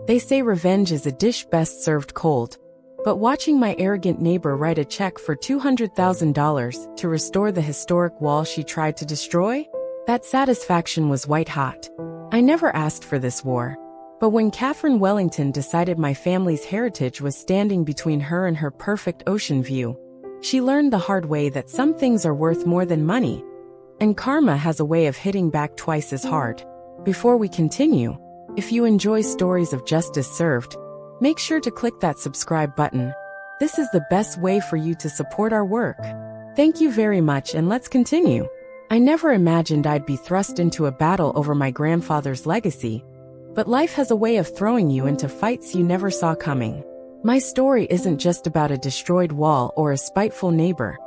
They say revenge is a dish best served cold. But watching my arrogant neighbor write a check for $200,000 to restore the historic wall she tried to destroy, that satisfaction was white hot. I never asked for this war. But when Catherine Wellington decided my family's heritage was standing between her and her perfect ocean view, she learned the hard way that some things are worth more than money, and karma has a way of hitting back twice as hard. Before we continue, if you enjoy stories of justice served, make sure to click that subscribe button. This is the best way for you to support our work. Thank you very much, and let's continue. I never imagined I'd be thrust into a battle over my grandfather's legacy, but life has a way of throwing you into fights you never saw coming. My story isn't just about a destroyed wall or a spiteful neighbor.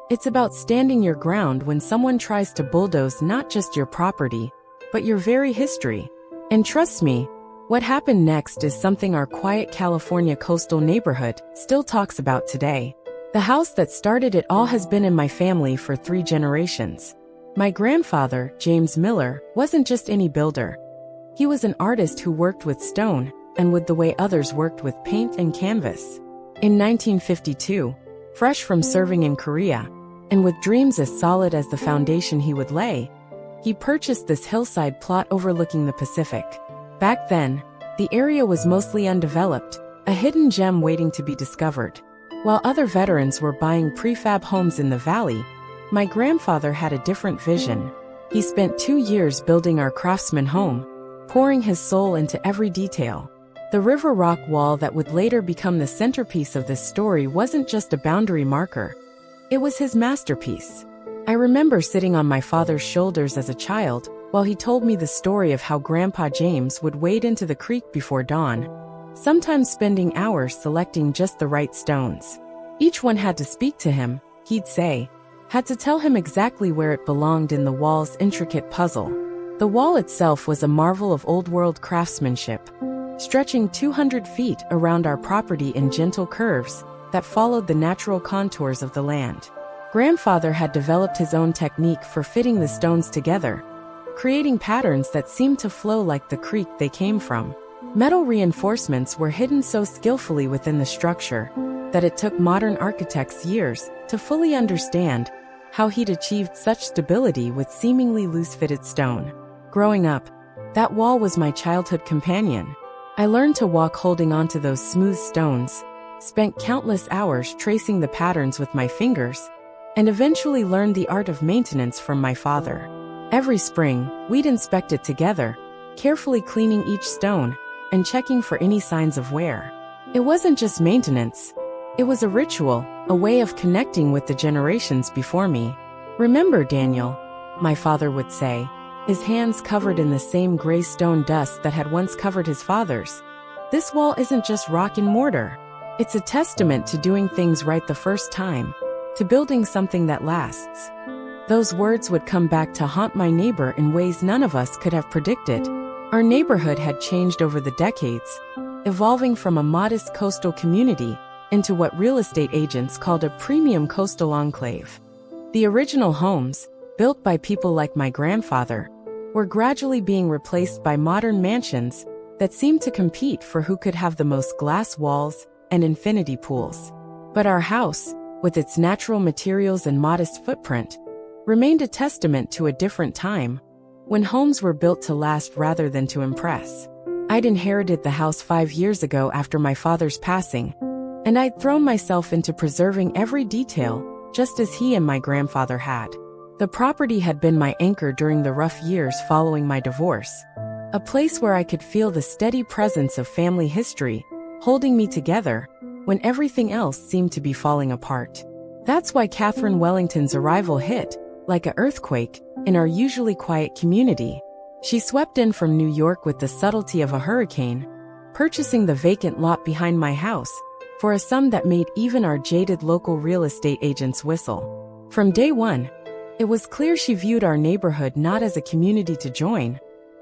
It's about standing your ground when someone tries to bulldoze not just your property, but your very history. And trust me, what happened next is something our quiet California coastal neighborhood still talks about today. The house that started it all has been in my family for 3 generations. My grandfather, James Miller, wasn't just any builder. He was an artist who worked with stone, and with the way others worked with paint and canvas. In 1952, fresh from serving in Korea, and with dreams as solid as the foundation he would lay, he purchased this hillside plot overlooking the Pacific. Back then, the area was mostly undeveloped, a hidden gem waiting to be discovered. While other veterans were buying prefab homes in the valley, my grandfather had a different vision. He spent 2 years building our craftsman home, pouring his soul into every detail. The River Rock wall that would later become the centerpiece of this story wasn't just a boundary marker. It was his masterpiece. I remember sitting on my father's shoulders as a child, while he told me the story of how Grandpa James would wade into the creek before dawn, sometimes spending hours selecting just the right stones. Each one had to speak to him, he'd say, had to tell him exactly where it belonged in the wall's intricate puzzle. The wall itself was a marvel of old-world craftsmanship, stretching 200 feet around our property in gentle curves that followed the natural contours of the land. Grandfather had developed his own technique for fitting the stones together, creating patterns that seemed to flow like the creek they came from. Metal reinforcements were hidden so skillfully within the structure that it took modern architects years to fully understand how he'd achieved such stability with seemingly loose-fitted stone. Growing up, that wall was my childhood companion. I learned to walk holding onto those smooth stones, spent countless hours tracing the patterns with my fingers, and eventually learned the art of maintenance from my father. Every spring, we'd inspect it together, carefully cleaning each stone and checking for any signs of wear. It wasn't just maintenance. It was a ritual, a way of connecting with the generations before me. "Remember, Daniel," my father would say, his hands covered in the same gray stone dust that had once covered his father's. "This wall isn't just rock and mortar. It's a testament to doing things right the first time, to building something that lasts." Those words would come back to haunt my neighbor in ways none of us could have predicted. Our neighborhood had changed over the decades, evolving from a modest coastal community into what real estate agents called a premium coastal enclave. The original homes, built by people like my grandfather, were gradually being replaced by modern mansions that seemed to compete for who could have the most glass walls and infinity pools. But our house, with its natural materials and modest footprint, remained a testament to a different time, when homes were built to last rather than to impress. I'd inherited the house 5 years ago after my father's passing, and I'd thrown myself into preserving every detail, just as he and my grandfather had. The property had been my anchor during the rough years following my divorce, a place where I could feel the steady presence of family history, holding me together when everything else seemed to be falling apart. That's why Catherine Wellington's arrival hit, like an earthquake, in our usually quiet community. She swept in from New York with the subtlety of a hurricane, purchasing the vacant lot behind my house for a sum that made even our jaded local real estate agents whistle. From day one, it was clear she viewed our neighborhood not as a community to join,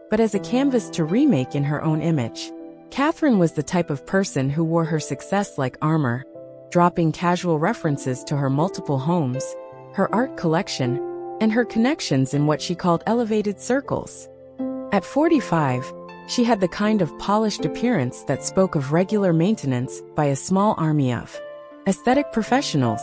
but as a canvas to remake in her own image. Catherine was the type of person who wore her success like armor, dropping casual references to her multiple homes, her art collection, and her connections in what she called elevated circles. At 45, She had the kind of polished appearance that spoke of regular maintenance by a small army of aesthetic professionals.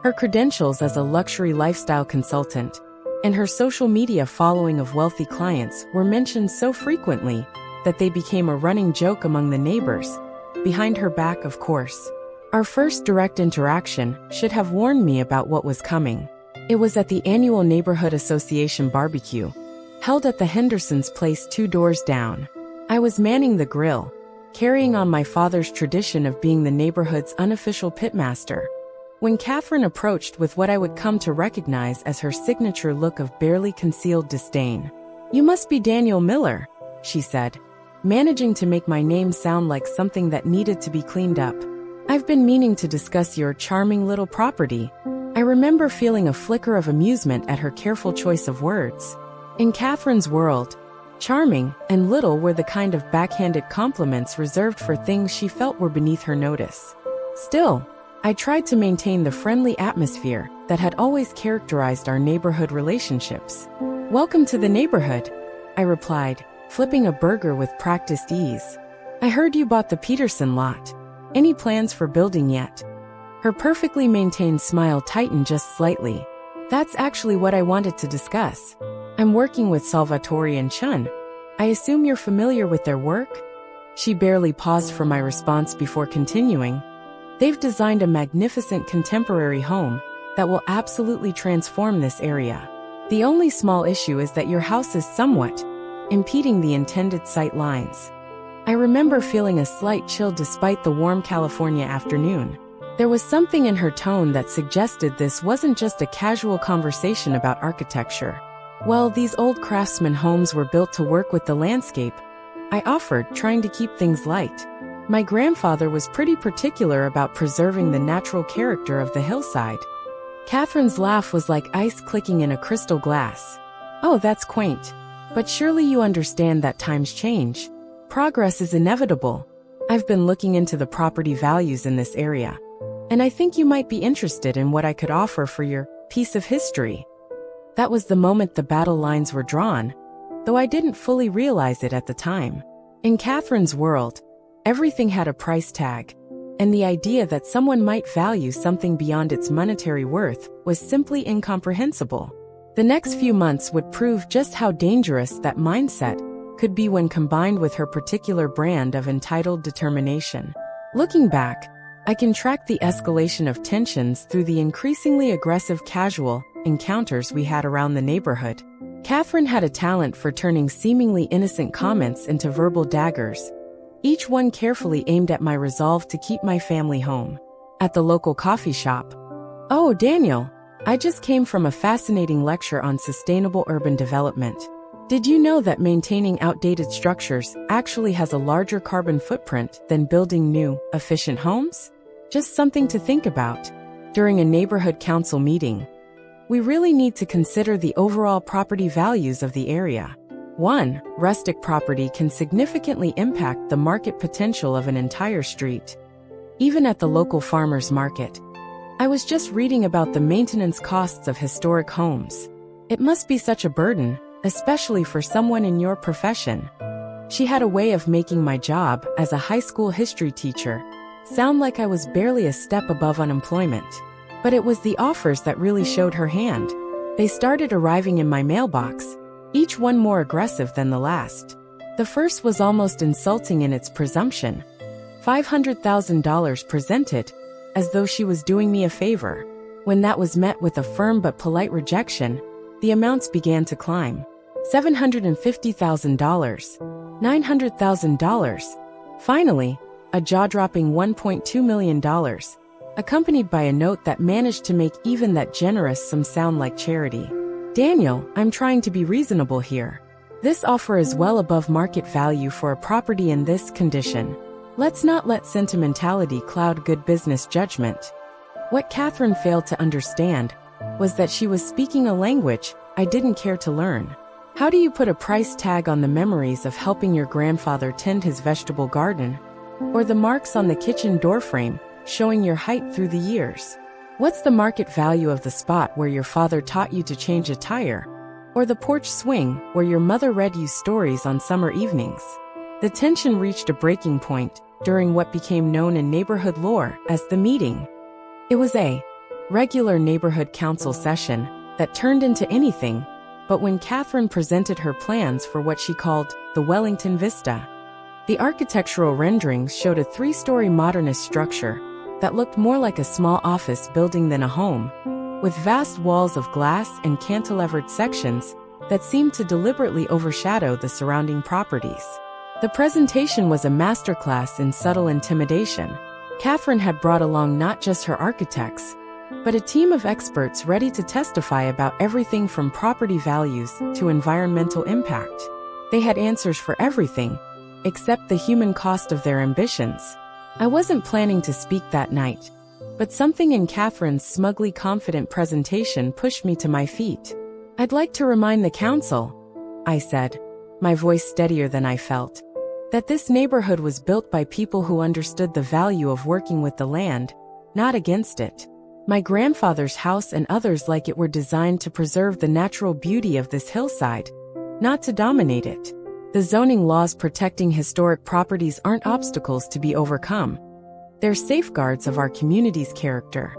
Her credentials as a luxury lifestyle consultant and her social media following of wealthy clients were mentioned so frequently that they became a running joke among the neighbors. Behind her back, of course. Our first direct interaction should have warned me about what was coming. It was at the annual Neighborhood Association barbecue, held at the Henderson's place 2 doors down. I was manning the grill, carrying on my father's tradition of being the neighborhood's unofficial pitmaster, when Catherine approached with what I would come to recognize as her signature look of barely concealed disdain. "You must be Daniel Miller," she said, managing to make my name sound like something that needed to be cleaned up. "I've been meaning to discuss your charming little property." I remember feeling a flicker of amusement at her careful choice of words. In Catherine's world, charming and little were the kind of backhanded compliments reserved for things she felt were beneath her notice. Still, I tried to maintain the friendly atmosphere that had always characterized our neighborhood relationships. "Welcome to the neighborhood," I replied, flipping a burger with practiced ease. "I heard you bought the Peterson lot. Any plans for building yet?" Her perfectly maintained smile tightened just slightly. "That's actually what I wanted to discuss. I'm working with Salvatore and Chun. I assume you're familiar with their work?" She barely paused for my response before continuing. "They've designed a magnificent contemporary home that will absolutely transform this area. The only small issue is that your house is somewhat impeding the intended sight lines." I remember feeling a slight chill despite the warm California afternoon. There was something in her tone that suggested this wasn't just a casual conversation about architecture. "Well, these old craftsman homes were built to work with the landscape," I offered, trying to keep things light. "My grandfather was pretty particular about preserving the natural character of the hillside." Catherine's laugh was like ice clicking in a crystal glass. "Oh, that's quaint. But surely you understand that times change. Progress is inevitable. I've been looking into the property values in this area, and I think you might be interested in what I could offer for your piece of history." That was the moment the battle lines were drawn, though I didn't fully realize it at the time. In Catherine's world, everything had a price tag, and the idea that someone might value something beyond its monetary worth was simply incomprehensible. The next few months would prove just how dangerous that mindset could be when combined with her particular brand of entitled determination. Looking back, I can track the escalation of tensions through the increasingly aggressive casual encounters we had around the neighborhood. Catherine had a talent for turning seemingly innocent comments into verbal daggers, each one carefully aimed at my resolve to keep my family home. At the local coffee shop. "Oh, Daniel, I just came from a fascinating lecture on sustainable urban development. Did you know that maintaining outdated structures actually has a larger carbon footprint than building new, efficient homes? Just something to think about." During a neighborhood council meeting, we really need to consider the overall property values of the area. 1. Rustic property can significantly impact the market potential of an entire street, even at the local farmers market. I was just reading about the maintenance costs of historic homes. It must be such a burden, especially for someone in your profession. She had a way of making my job as a high school history teacher sound like I was barely a step above unemployment. But it was the offers that really showed her hand. They started arriving in my mailbox, each one more aggressive than the last. The first was almost insulting in its presumption. $500,000 presented, as though she was doing me a favor. When that was met with a firm but polite rejection, the amounts began to climb. $750,000, $900,000. Finally, a jaw-dropping $1.2 million. Accompanied by a note that managed to make even that generous sum sound like charity. "Daniel, I'm trying to be reasonable here. This offer is well above market value for a property in this condition. Let's not let sentimentality cloud good business judgment." What Catherine failed to understand was that she was speaking a language I didn't care to learn. How do you put a price tag on the memories of helping your grandfather tend his vegetable garden? Or the marks on the kitchen doorframe showing your height through the years? What's the market value of the spot where your father taught you to change a tire? Or the porch swing where your mother read you stories on summer evenings? The tension reached a breaking point during what became known in neighborhood lore as the meeting. It was a regular neighborhood council session that turned into anything but when Catherine presented her plans for what she called the Wellington Vista. The architectural renderings showed a 3-story modernist structure that looked more like a small office building than a home, with vast walls of glass and cantilevered sections that seemed to deliberately overshadow the surrounding properties. The presentation was a masterclass in subtle intimidation. Catherine had brought along not just her architects, but a team of experts ready to testify about everything from property values to environmental impact. They had answers for everything, except the human cost of their ambitions. I wasn't planning to speak that night, but something in Catherine's smugly confident presentation pushed me to my feet. "I'd like to remind the council," I said, my voice steadier than I felt, "that this neighborhood was built by people who understood the value of working with the land, not against it. My grandfather's house and others like it were designed to preserve the natural beauty of this hillside, not to dominate it. The zoning laws protecting historic properties aren't obstacles to be overcome. They're safeguards of our community's character."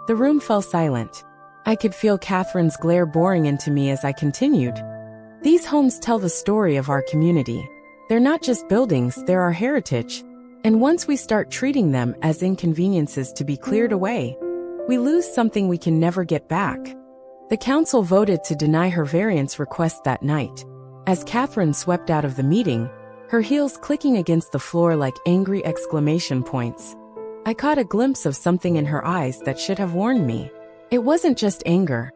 The room fell silent. I could feel Catherine's glare boring into me as I continued. "These homes tell the story of our community. They're not just buildings, they're our heritage. And once we start treating them as inconveniences to be cleared away, we lose something we can never get back." The council voted to deny her variance request that night. As Catherine swept out of the meeting, her heels clicking against the floor like angry exclamation points, I caught a glimpse of something in her eyes that should have warned me. It wasn't just anger.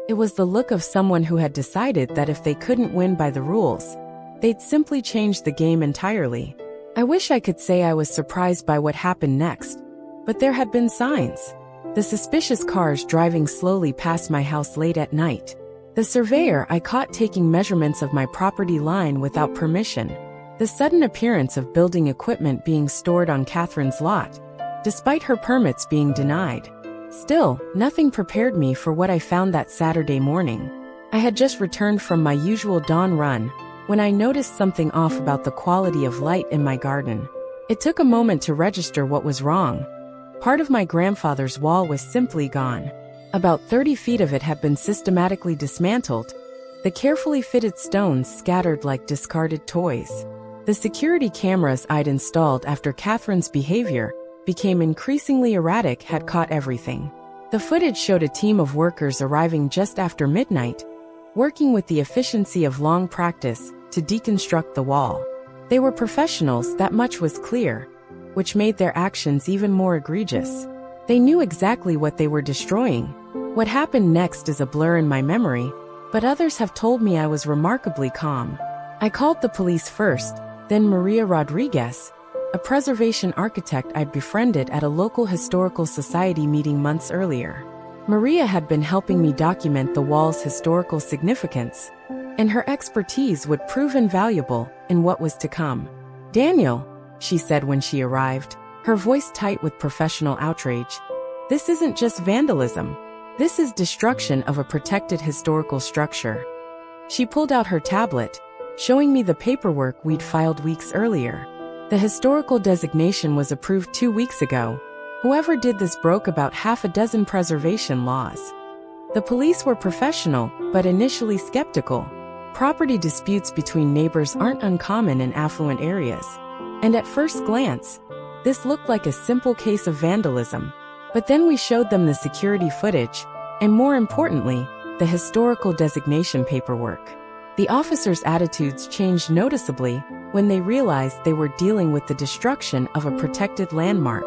It was the look of someone who had decided that if they couldn't win by the rules, they'd simply change the game entirely. I wish I could say I was surprised by what happened next, but there had been signs. The suspicious cars driving slowly past my house late at night. The surveyor I caught taking measurements of my property line without permission. The sudden appearance of building equipment being stored on Catherine's lot, despite her permits being denied. Still, nothing prepared me for what I found that Saturday morning. I had just returned from my usual dawn run when I noticed something off about the quality of light in my garden. It took a moment to register what was wrong. Part of my grandfather's wall was simply gone. About 30 feet of it had been systematically dismantled, the carefully fitted stones scattered like discarded toys. The security cameras I'd installed after Catherine's behavior became increasingly erratic had caught everything. The footage showed a team of workers arriving just after midnight, working with the efficiency of long practice to deconstruct the wall. They were professionals, that much was clear, which made their actions even more egregious. They knew exactly what they were destroying. What happened next is a blur in my memory, but others have told me I was remarkably calm. I called the police first, then Maria Rodriguez, a preservation architect I'd befriended at a local historical society meeting months earlier. Maria had been helping me document the wall's historical significance, and her expertise would prove invaluable in what was to come. "Daniel," she said when she arrived, her voice tight with professional outrage, "this isn't just vandalism. This is destruction of a protected historical structure." She pulled out her tablet, showing me the paperwork we'd filed weeks earlier. The historical designation was approved 2 weeks ago. Whoever did this broke about half a dozen preservation laws. The police were professional, but initially skeptical. Property disputes between neighbors aren't uncommon in affluent areas. And at first glance, this looked like a simple case of vandalism. But then we showed them the security footage, and more importantly, the historical designation paperwork. The officers' attitudes changed noticeably when they realized they were dealing with the destruction of a protected landmark.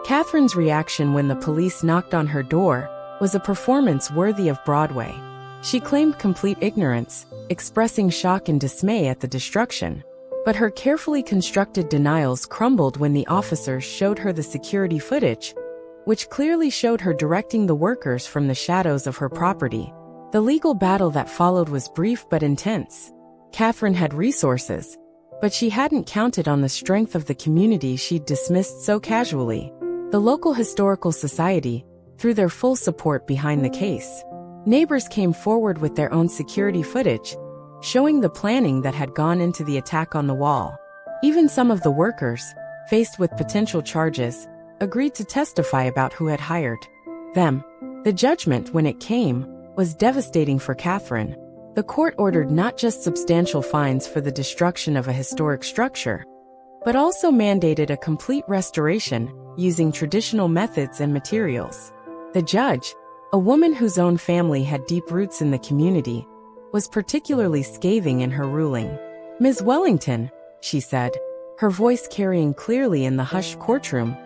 Catherine's reaction when the police knocked on her door was a performance worthy of Broadway. She claimed complete ignorance, expressing shock and dismay at the destruction. But her carefully constructed denials crumbled when the officers showed her the security footage, which clearly showed her directing the workers from the shadows of her property. The legal battle that followed was brief but intense. Catherine had resources, but she hadn't counted on the strength of the community she'd dismissed so casually. The local historical society threw their full support behind the case. Neighbors came forward with their own security footage, showing the planning that had gone into the attack on the wall. Even some of the workers, faced with potential charges, agreed to testify about who had hired them. The judgment, when it came, was devastating for Catherine. The court ordered not just substantial fines for the destruction of a historic structure, but also mandated a complete restoration using traditional methods and materials. The judge, a woman whose own family had deep roots in the community, was particularly scathing in her ruling. "Ms. Wellington," she said, her voice carrying clearly in the hushed courtroom,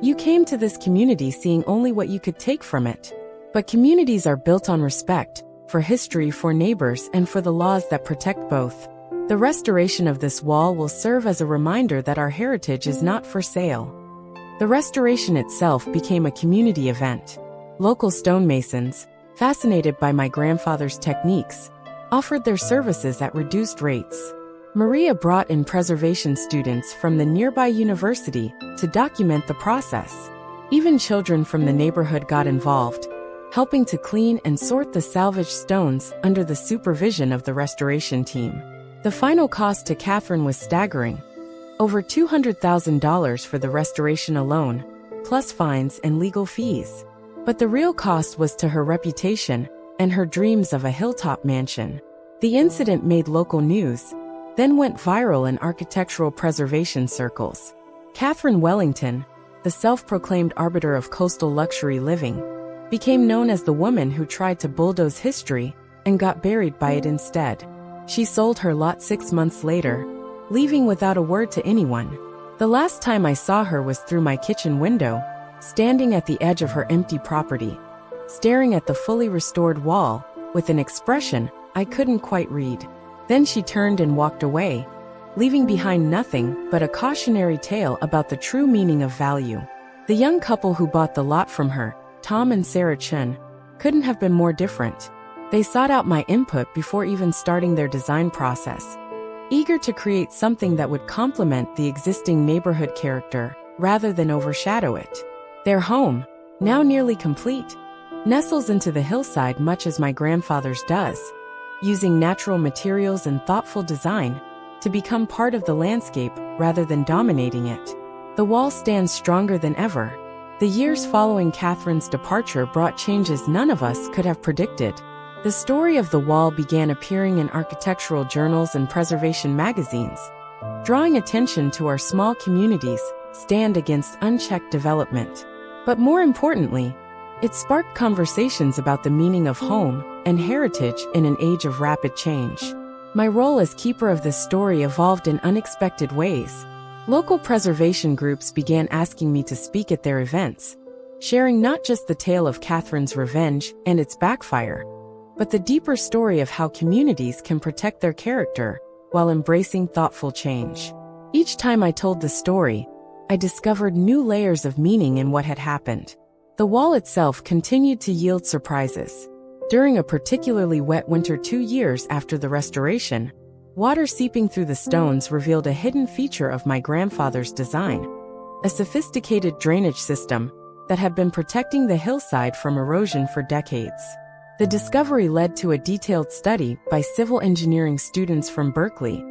"you came to this community seeing only what you could take from it. But communities are built on respect, for history, for neighbors, and for the laws that protect both. The restoration of this wall will serve as a reminder that our heritage is not for sale." The restoration itself became a community event. Local stonemasons, fascinated by my grandfather's techniques, offered their services at reduced rates. Maria brought in preservation students from the nearby university to document the process. Even children from the neighborhood got involved, helping to clean and sort the salvaged stones under the supervision of the restoration team. The final cost to Catherine was staggering: over $200,000 for the restoration alone, plus fines and legal fees. But the real cost was to her reputation and her dreams of a hilltop mansion. The incident made local news, then went viral in architectural preservation circles. Catherine Wellington, the self-proclaimed arbiter of coastal luxury living, became known as the woman who tried to bulldoze history and got buried by it instead. She sold her lot 6 months later, leaving without a word to anyone. The last time I saw her was through my kitchen window, standing at the edge of her empty property, staring at the fully restored wall, with an expression I couldn't quite read. Then she turned and walked away, leaving behind nothing but a cautionary tale about the true meaning of value. The young couple who bought the lot from her, Tom and Sarah Chen, couldn't have been more different. They sought out my input before even starting their design process, eager to create something that would complement the existing neighborhood character rather than overshadow it. Their home, now nearly complete, nestles into the hillside much as my grandfather's does, using natural materials and thoughtful design to become part of the landscape rather than dominating it. The wall stands stronger than ever. The years following Catherine's departure brought changes none of us could have predicted. The story of the wall began appearing in architectural journals and preservation magazines, drawing attention to our small communities stand against unchecked development. But more importantly, it sparked conversations about the meaning of home and heritage in an age of rapid change. My role as keeper of this story evolved in unexpected ways. Local preservation groups began asking me to speak at their events, sharing not just the tale of Catherine's revenge and its backfire, but the deeper story of how communities can protect their character while embracing thoughtful change. Each time I told the story, I discovered new layers of meaning in what had happened. The wall itself continued to yield surprises. During a particularly wet winter 2 years after the restoration, water seeping through the stones revealed a hidden feature of my grandfather's design: a sophisticated drainage system that had been protecting the hillside from erosion for decades. The discovery led to a detailed study by civil engineering students from Berkeley,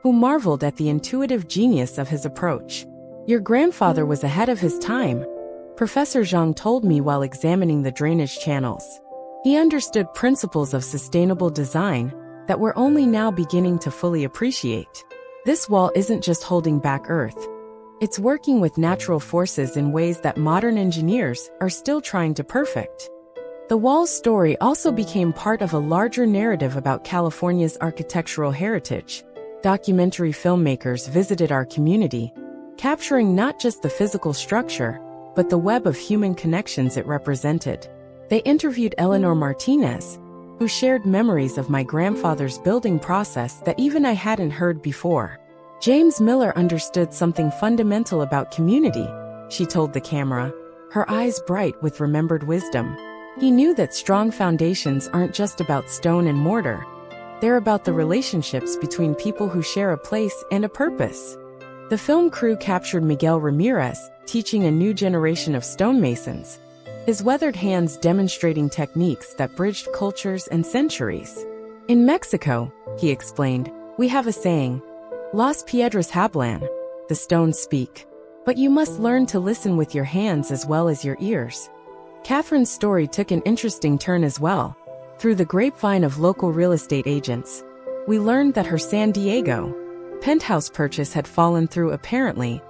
who marveled at the intuitive genius of his approach. "Your grandfather was ahead of his time," Professor Zhang told me while examining the drainage channels. He understood principles of sustainable design that we're only now beginning to fully appreciate. This wall isn't just holding back Earth. It's working with natural forces in ways that modern engineers are still trying to perfect. The wall's story also became part of a larger narrative about California's architectural heritage. Documentary filmmakers visited our community, capturing not just the physical structure, but the web of human connections it represented. They interviewed Eleanor Martinez, who shared memories of my grandfather's building process that even I hadn't heard before. James Miller understood something fundamental about community, she told the camera, her eyes bright with remembered wisdom. He knew that strong foundations aren't just about stone and mortar. They're about the relationships between people who share a place and a purpose. The film crew captured Miguel Ramirez, teaching a new generation of stonemasons, his weathered hands demonstrating techniques that bridged cultures and centuries. "In Mexico," he explained, "we have a saying, Las Piedras Hablan. The stones speak. But you must learn to listen with your hands as well as your ears. Catherine's story took an interesting turn as well. Through the grapevine of local real estate agents, we learned that her San Diego penthouse purchase had fallen through. Apparently,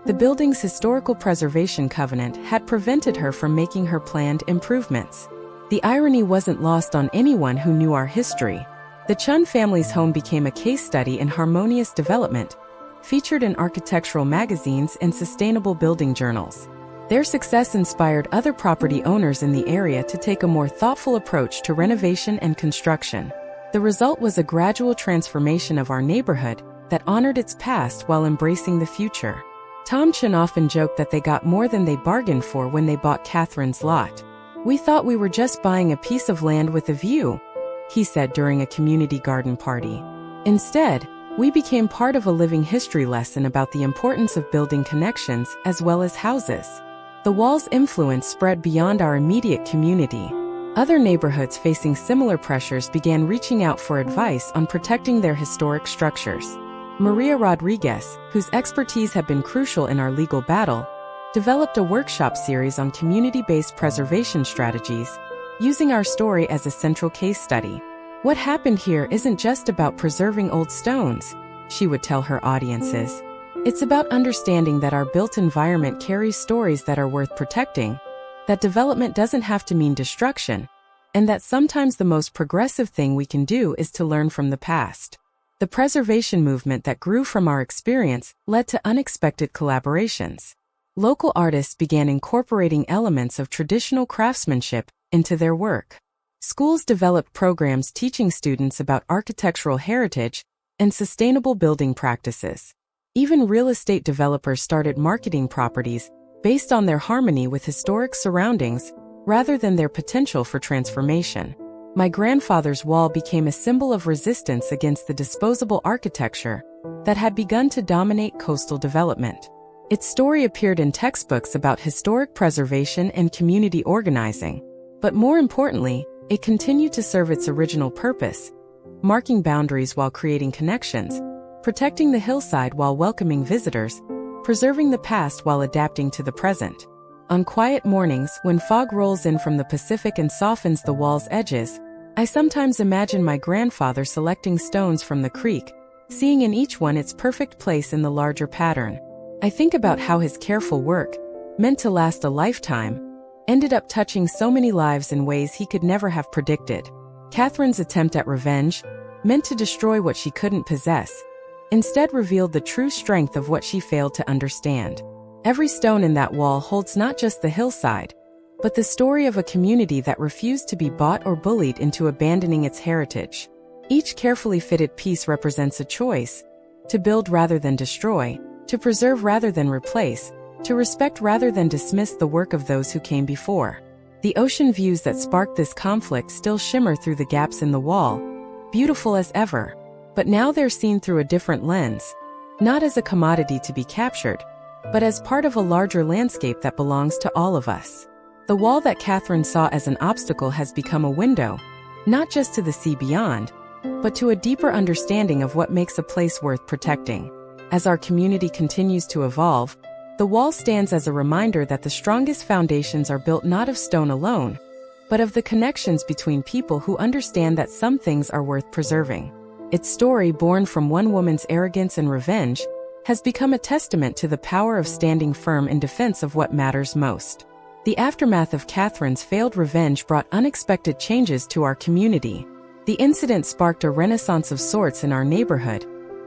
the building's historical preservation covenant had prevented her from making her planned improvements. The irony wasn't lost on anyone who knew our history. The Chun family's home became a case study in harmonious development, featured in architectural magazines and sustainable building journals. Their success inspired other property owners in the area to take a more thoughtful approach to renovation and construction. The result was a gradual transformation of our neighborhood that honored its past while embracing the future. Tom Chun often joked that they got more than they bargained for when they bought Catherine's lot. "We thought we were just buying a piece of land with a view," he said during a community garden party. "Instead, we became part of a living history lesson about the importance of building connections as well as houses." The wall's influence spread beyond our immediate community. Other neighborhoods facing similar pressures began reaching out for advice on protecting their historic structures. Maria Rodriguez, whose expertise had been crucial in our legal battle, developed a workshop series on community-based preservation strategies, using our story as a central case study. "What happened here isn't just about preserving old stones," she would tell her audiences. "It's about understanding that our built environment carries stories that are worth protecting, that development doesn't have to mean destruction, and that sometimes the most progressive thing we can do is to learn from the past." The preservation movement that grew from our experience led to unexpected collaborations. Local artists began incorporating elements of traditional craftsmanship into their work. Schools developed programs teaching students about architectural heritage and sustainable building practices. Even real estate developers started marketing properties based on their harmony with historic surroundings rather than their potential for transformation. My grandfather's wall became a symbol of resistance against the disposable architecture that had begun to dominate coastal development. Its story appeared in textbooks about historic preservation and community organizing, but more importantly, it continued to serve its original purpose, marking boundaries while creating connections, protecting the hillside while welcoming visitors, preserving the past while adapting to the present. On quiet mornings, when fog rolls in from the Pacific and softens the wall's edges, I sometimes imagine my grandfather selecting stones from the creek, seeing in each one its perfect place in the larger pattern. I think about how his careful work, meant to last a lifetime, ended up touching so many lives in ways he could never have predicted. Catherine's attempt at revenge, meant to destroy what she couldn't possess, instead revealed the true strength of what she failed to understand. Every stone in that wall holds not just the hillside, but the story of a community that refused to be bought or bullied into abandoning its heritage. Each carefully fitted piece represents a choice: to build rather than destroy, to preserve rather than replace, to respect rather than dismiss the work of those who came before. The ocean views that sparked this conflict still shimmer through the gaps in the wall, beautiful as ever. But now they're seen through a different lens, not as a commodity to be captured, but as part of a larger landscape that belongs to all of us. The wall that Catherine saw as an obstacle has become a window, not just to the sea beyond, but to a deeper understanding of what makes a place worth protecting. As our community continues to evolve, the wall stands as a reminder that the strongest foundations are built not of stone alone, but of the connections between people who understand that some things are worth preserving. Its story, born from one woman's arrogance and revenge, has become a testament to the power of standing firm in defense of what matters most. The aftermath of Catherine's failed revenge brought unexpected changes to our community. The incident sparked a renaissance of sorts in our neighborhood,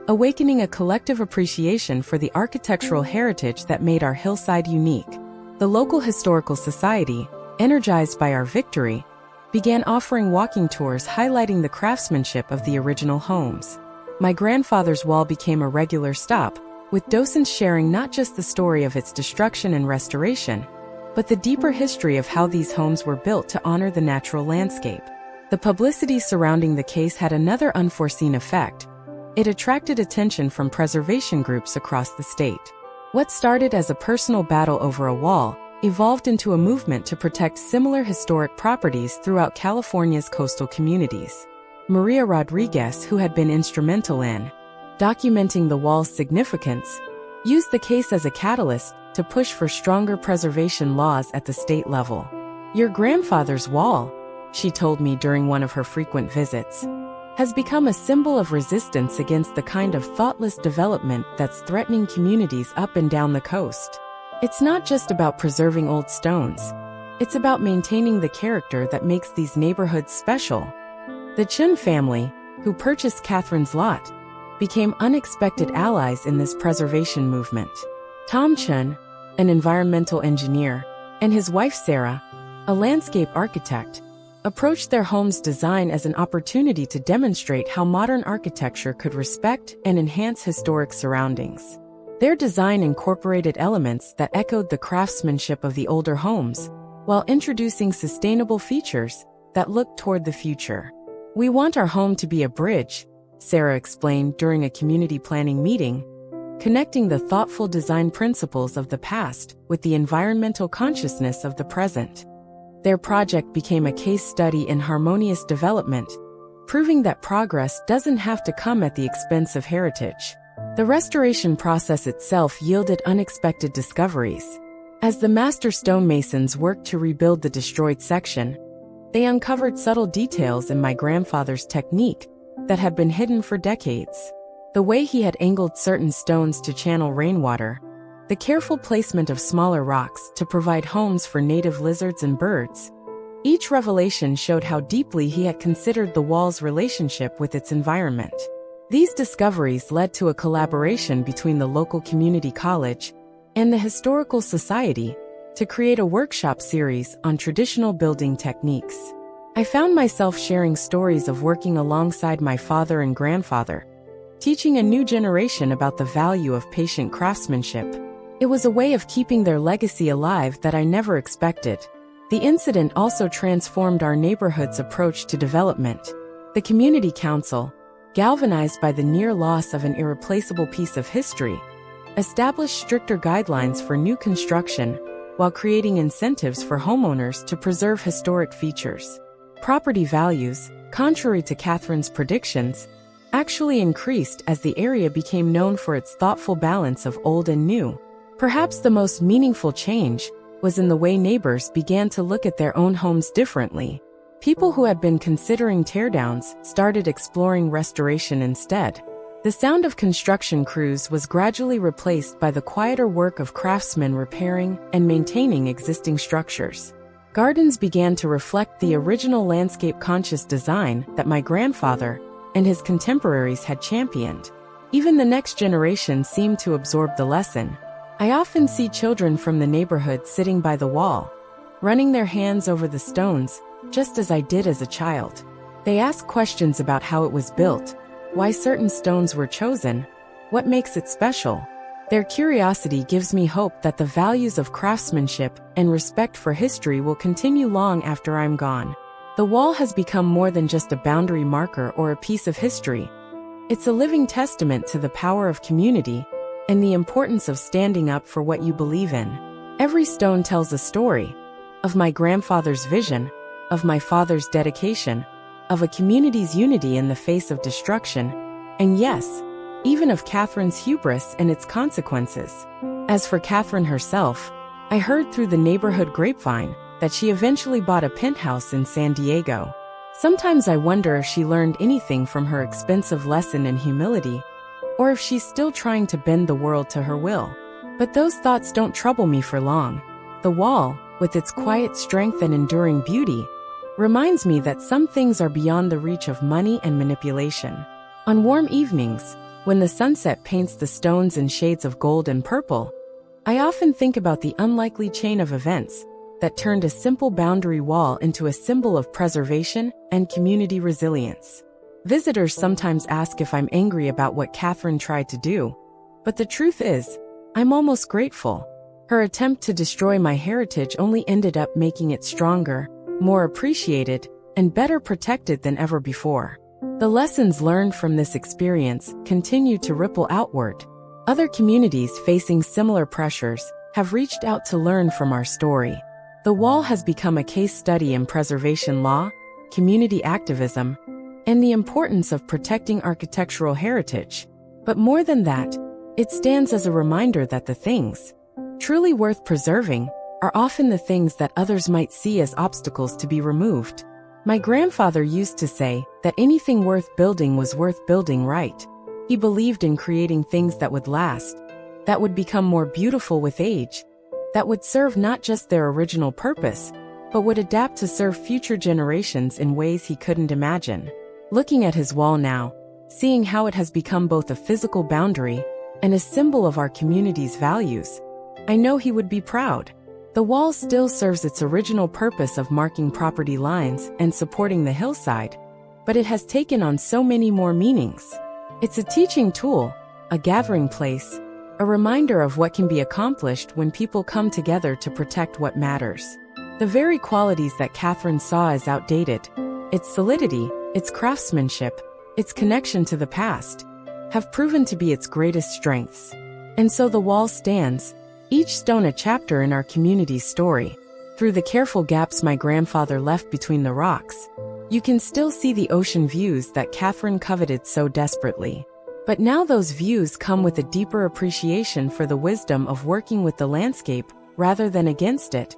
awakening a collective appreciation for the architectural heritage that made our hillside unique. The local historical society, energized by our victory, began offering walking tours highlighting the craftsmanship of the original homes. My grandfather's wall became a regular stop, with docents sharing not just the story of its destruction and restoration, but the deeper history of how these homes were built to honor the natural landscape. The publicity surrounding the case had another unforeseen effect. It attracted attention from preservation groups across the state. What started as a personal battle over a wall evolved into a movement to protect similar historic properties throughout California's coastal communities. Maria Rodriguez, who had been instrumental in documenting the wall's significance, used the case as a catalyst to push for stronger preservation laws at the state level. "Your grandfather's wall," she told me during one of her frequent visits, "has become a symbol of resistance against the kind of thoughtless development that's threatening communities up and down the coast. It's not just about preserving old stones. It's about maintaining the character that makes these neighborhoods special." The Chun family, who purchased Catherine's lot, became unexpected allies in this preservation movement. Tom Chun, an environmental engineer, and his wife Sarah, a landscape architect, approached their home's design as an opportunity to demonstrate how modern architecture could respect and enhance historic surroundings. Their design incorporated elements that echoed the craftsmanship of the older homes, while introducing sustainable features that looked toward the future. "We want our home to be a bridge," Sarah explained during a community planning meeting, connecting the thoughtful design principles of the past with the environmental consciousness of the present. Their project became a case study in harmonious development, proving that progress doesn't have to come at the expense of heritage. The restoration process itself yielded unexpected discoveries. As the master stonemasons worked to rebuild the destroyed section, they uncovered subtle details in my grandfather's technique that had been hidden for decades. The way he had angled certain stones to channel rainwater, the careful placement of smaller rocks to provide homes for native lizards and birds. Each revelation showed how deeply he had considered the wall's relationship with its environment. These discoveries led to a collaboration between the local community college and the Historical Society to create a workshop series on traditional building techniques. I found myself sharing stories of working alongside my father and grandfather, teaching a new generation about the value of patient craftsmanship. It was a way of keeping their legacy alive that I never expected. The incident also transformed our neighborhood's approach to development. The community council, galvanized by the near loss of an irreplaceable piece of history, established stricter guidelines for new construction while creating incentives for homeowners to preserve historic features. Property values, contrary to Catherine's predictions, actually increased as the area became known for its thoughtful balance of old and new. Perhaps the most meaningful change was in the way neighbors began to look at their own homes differently. People who had been considering teardowns started exploring restoration instead. The sound of construction crews was gradually replaced by the quieter work of craftsmen repairing and maintaining existing structures. Gardens began to reflect the original landscape-conscious design that my grandfather and his contemporaries had championed. Even the next generation seemed to absorb the lesson. I often see children from the neighborhood sitting by the wall, running their hands over the stones, just as I did as a child. They ask questions about how it was built, why certain stones were chosen, what makes it special. Their curiosity gives me hope that the values of craftsmanship and respect for history will continue long after I'm gone. The wall has become more than just a boundary marker or a piece of history. It's a living testament to the power of community and the importance of standing up for what you believe in. Every stone tells a story of my grandfather's vision, of my father's dedication, of a community's unity in the face of destruction, and yes, even of Catherine's hubris and its consequences. As for Catherine herself, I heard through the neighborhood grapevine that she eventually bought a penthouse in San Diego. Sometimes I wonder if she learned anything from her expensive lesson in humility, or if she's still trying to bend the world to her will. But those thoughts don't trouble me for long. The wall, with its quiet strength and enduring beauty, reminds me that some things are beyond the reach of money and manipulation. On warm evenings, when the sunset paints the stones in shades of gold and purple, I often think about the unlikely chain of events that turned a simple boundary wall into a symbol of preservation and community resilience. Visitors sometimes ask if I'm angry about what Catherine tried to do, but the truth is, I'm almost grateful. Her attempt to destroy my heritage only ended up making it stronger, more appreciated, and better protected than ever before. The lessons learned from this experience continue to ripple outward. Other communities facing similar pressures have reached out to learn from our story. The wall has become a case study in preservation law, community activism, and the importance of protecting architectural heritage. But more than that, it stands as a reminder that the things truly worth preserving are often the things that others might see as obstacles to be removed. My grandfather used to say that anything worth building was worth building right. He believed in creating things that would last, that would become more beautiful with age, that would serve not just their original purpose, but would adapt to serve future generations in ways he couldn't imagine. Looking at his wall now, seeing how it has become both a physical boundary and a symbol of our community's values, I know he would be proud. The wall still serves its original purpose of marking property lines and supporting the hillside, but it has taken on so many more meanings. It's a teaching tool, a gathering place, a reminder of what can be accomplished when people come together to protect what matters. The very qualities that Catherine saw as outdated, its solidity, its craftsmanship, its connection to the past, have proven to be its greatest strengths. And so the wall stands, each stone a chapter in our community's story. Through the careful gaps my grandfather left between the rocks, you can still see the ocean views that Catherine coveted so desperately. But now those views come with a deeper appreciation for the wisdom of working with the landscape rather than against it,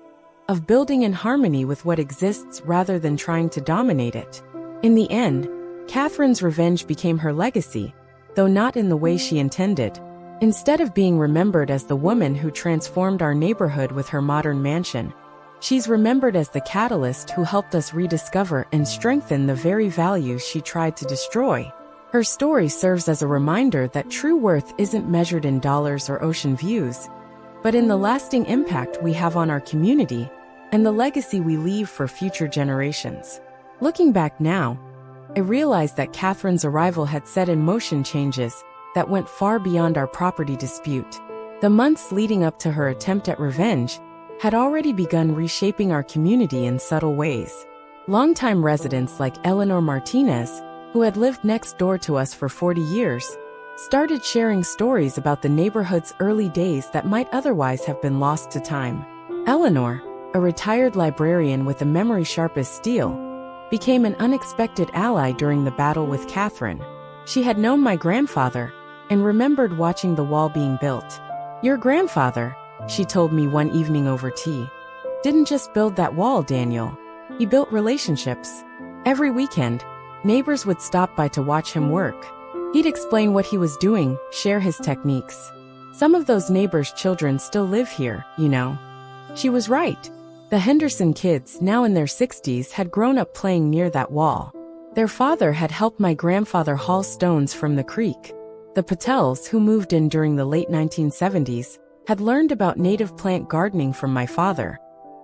of building in harmony with what exists rather than trying to dominate it. In the end, Catherine's revenge became her legacy, though not in the way she intended. Instead of being remembered as the woman who transformed our neighborhood with her modern mansion, she's remembered as the catalyst who helped us rediscover and strengthen the very values she tried to destroy. Her story serves as a reminder that true worth isn't measured in dollars or ocean views, but in the lasting impact we have on our community and the legacy we leave for future generations. Looking back now, I realize that Catherine's arrival had set in motion changes that went far beyond our property dispute. The months leading up to her attempt at revenge had already begun reshaping our community in subtle ways. Longtime residents like Eleanor Martinez, who had lived next door to us for 40 years, started sharing stories about the neighborhood's early days that might otherwise have been lost to time. Eleanor, a retired librarian with a memory sharp as steel, became an unexpected ally during the battle with Catherine. She had known my grandfather and remembered watching the wall being built. "Your grandfather," she told me one evening over tea, "didn't just build that wall, Daniel. He built relationships. Every weekend, neighbors would stop by to watch him work. He'd explain what he was doing, share his techniques. Some of those neighbors' children still live here, you know." She was right. The Henderson kids, now in their 60s, had grown up playing near that wall. Their father had helped my grandfather haul stones from the creek. The Patels, who moved in during the late 1970s, had learned about native plant gardening from my father,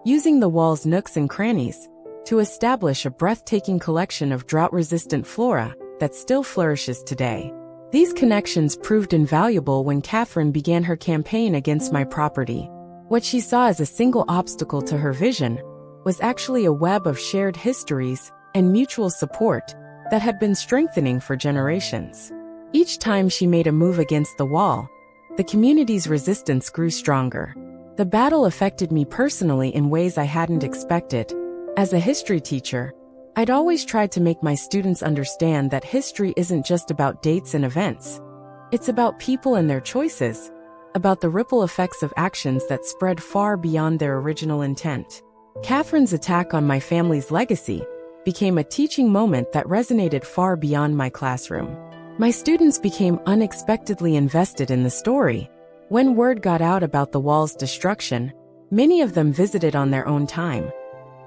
using the wall's nooks and crannies to establish a breathtaking collection of drought-resistant flora that still flourishes today. These connections proved invaluable when Catherine began her campaign against my property. What she saw as a single obstacle to her vision was actually a web of shared histories and mutual support that had been strengthening for generations. Each time she made a move against the wall, the community's resistance grew stronger. The battle affected me personally in ways I hadn't expected. As a history teacher, I'd always tried to make my students understand that history isn't just about dates and events. It's about people and their choices, about the ripple effects of actions that spread far beyond their original intent. Catherine's attack on my family's legacy became a teaching moment that resonated far beyond my classroom. My students became unexpectedly invested in the story. When word got out about the wall's destruction, many of them visited on their own time,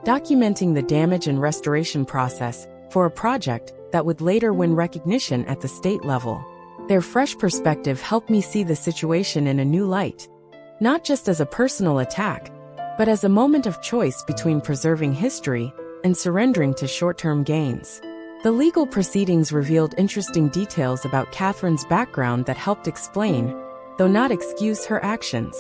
documenting the damage and restoration process for a project that would later win recognition at the state level. Their fresh perspective helped me see the situation in a new light, not just as a personal attack, but as a moment of choice between preserving history and surrendering to short-term gains. The legal proceedings revealed interesting details about Catherine's background that helped explain, though not excuse, her actions.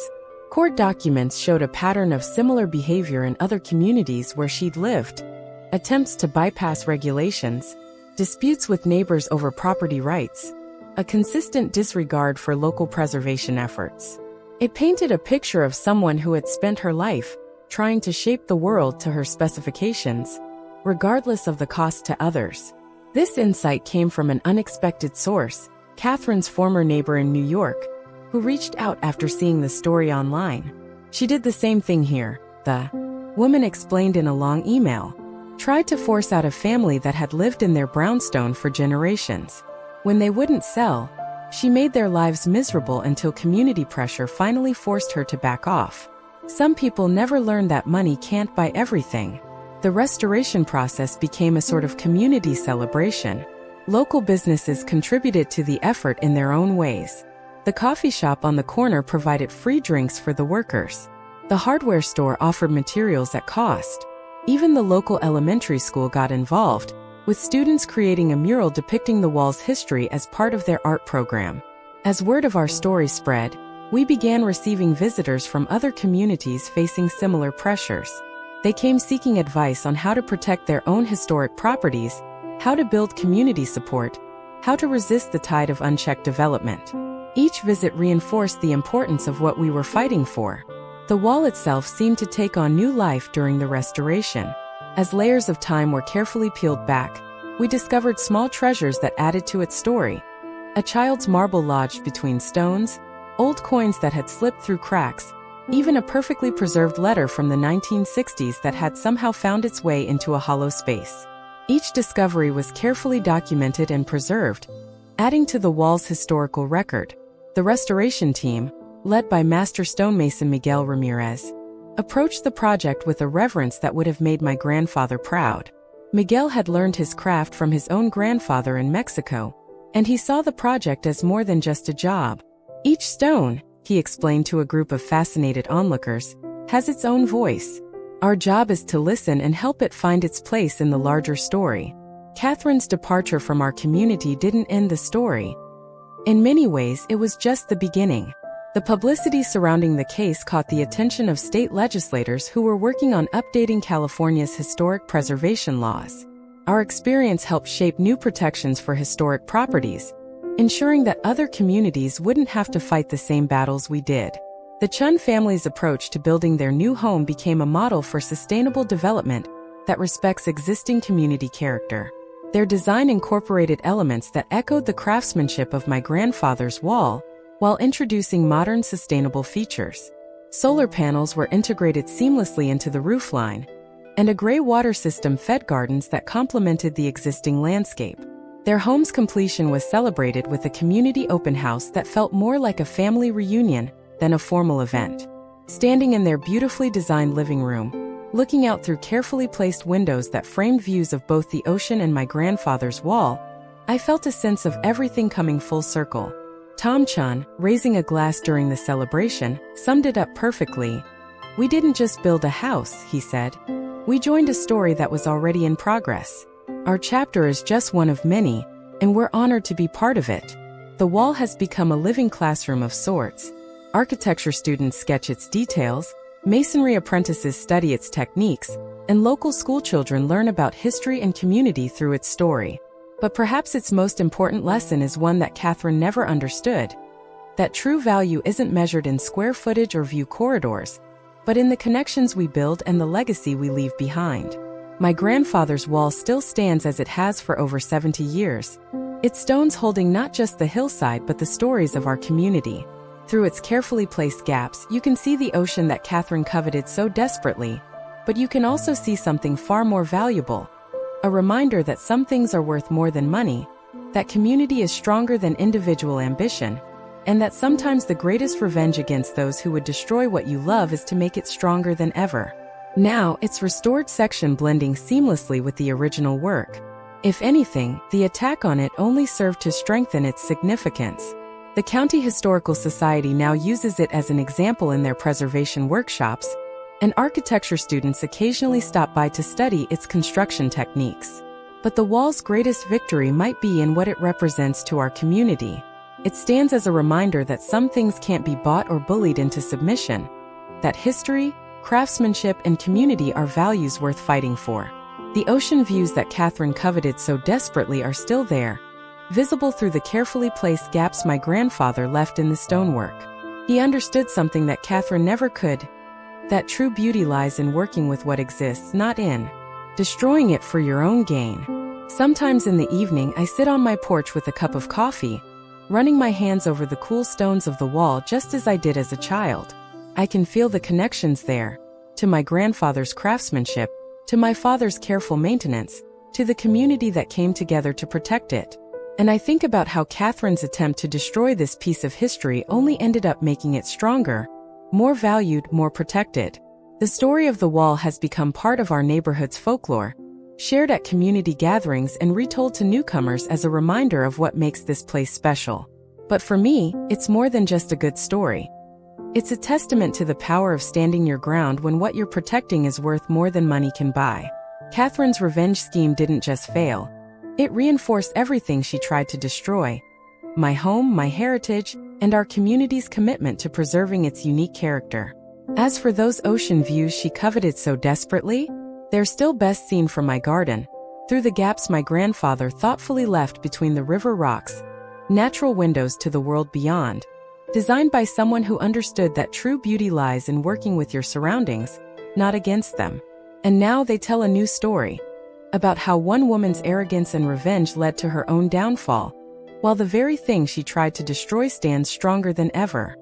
Court documents showed a pattern of similar behavior in other communities where she'd lived: attempts to bypass regulations, disputes with neighbors over property rights, a consistent disregard for local preservation efforts. It painted a picture of someone who had spent her life trying to shape the world to her specifications, regardless of the cost to others. This insight came from an unexpected source: Catherine's former neighbor in New York, who reached out after seeing the story online. She did the same thing here, the woman explained in a long email. Tried to force out a family that had lived in their brownstone for generations. When they wouldn't sell, she made their lives miserable until community pressure finally forced her to back off. Some people never learn that money can't buy everything. The restoration process became a sort of community celebration. Local businesses contributed to the effort in their own ways. The coffee shop on the corner provided free drinks for the workers. The hardware store offered materials at cost. Even the local elementary school got involved, with students creating a mural depicting the wall's history as part of their art program. As word of our story spread, we began receiving visitors from other communities facing similar pressures. They came seeking advice on how to protect their own historic properties, how to build community support, how to resist the tide of unchecked development. Each visit reinforced the importance of what we were fighting for. The wall itself seemed to take on new life during the restoration. As layers of time were carefully peeled back, we discovered small treasures that added to its story. A child's marble lodged between stones, old coins that had slipped through cracks, even a perfectly preserved letter from the 1960s that had somehow found its way into a hollow space. Each discovery was carefully documented and preserved, adding to the wall's historical record. The restoration team, led by master stonemason Miguel Ramirez, approached the project with a reverence that would have made my grandfather proud. Miguel had learned his craft from his own grandfather in Mexico, and he saw the project as more than just a job. Each stone, he explained to a group of fascinated onlookers, has its own voice. Our job is to listen and help it find its place in the larger story. Catherine's departure from our community didn't end the story. In many ways, it was just the beginning. The publicity surrounding the case caught the attention of state legislators who were working on updating California's historic preservation laws. Our experience helped shape new protections for historic properties, ensuring that other communities wouldn't have to fight the same battles we did. The Chun family's approach to building their new home became a model for sustainable development that respects existing community character. Their design incorporated elements that echoed the craftsmanship of my grandfather's wall, while introducing modern sustainable features. Solar panels were integrated seamlessly into the roofline, and a gray water system fed gardens that complemented the existing landscape. Their home's completion was celebrated with a community open house that felt more like a family reunion than a formal event. Standing in their beautifully designed living room, looking out through carefully placed windows that framed views of both the ocean and my grandfather's wall, I felt a sense of everything coming full circle. Tom Chun, raising a glass during the celebration, summed it up perfectly. "We didn't just build a house," he said. "We joined a story that was already in progress. Our chapter is just one of many, and we're honored to be part of it." The wall has become a living classroom of sorts. Architecture students sketch its details, masonry apprentices study its techniques, and local schoolchildren learn about history and community through its story. But perhaps its most important lesson is one that Catherine never understood: that true value isn't measured in square footage or view corridors, but in the connections we build and the legacy we leave behind. My grandfather's wall still stands as it has for over 70 years, its stones holding not just the hillside but the stories of our community. Through its carefully placed gaps, you can see the ocean that Catherine coveted so desperately, but you can also see something far more valuable. A reminder that some things are worth more than money, that community is stronger than individual ambition, and that sometimes the greatest revenge against those who would destroy what you love is to make it stronger than ever. Now, its restored section blending seamlessly with the original work. If anything, the attack on it only served to strengthen its significance. The County Historical Society now uses it as an example in their preservation workshops, and architecture students occasionally stop by to study its construction techniques. But the wall's greatest victory might be in what it represents to our community. It stands as a reminder that some things can't be bought or bullied into submission, that history, craftsmanship, and community are values worth fighting for. The ocean views that Catherine coveted so desperately are still there, visible through the carefully placed gaps my grandfather left in the stonework. He understood something that Catherine never could: that true beauty lies in working with what exists, not in destroying it for your own gain. Sometimes in the evening, I sit on my porch with a cup of coffee, running my hands over the cool stones of the wall just as I did as a child. I can feel the connections there, to my grandfather's craftsmanship, to my father's careful maintenance, to the community that came together to protect it. And I think about how Catherine's attempt to destroy this piece of history only ended up making it stronger, more valued, more protected. The story of the wall has become part of our neighborhood's folklore, shared at community gatherings and retold to newcomers as a reminder of what makes this place special. But for me, it's more than just a good story. It's a testament to the power of standing your ground when what you're protecting is worth more than money can buy. Catherine's revenge scheme didn't just fail. It reinforced everything she tried to destroy: my home, my heritage, and our community's commitment to preserving its unique character. As for those ocean views she coveted so desperately, they're still best seen from my garden, through the gaps my grandfather thoughtfully left between the river rocks, natural windows to the world beyond, designed by someone who understood that true beauty lies in working with your surroundings, not against them. And now they tell a new story, about how one woman's arrogance and revenge led to her own downfall, while the very thing she tried to destroy stands stronger than ever.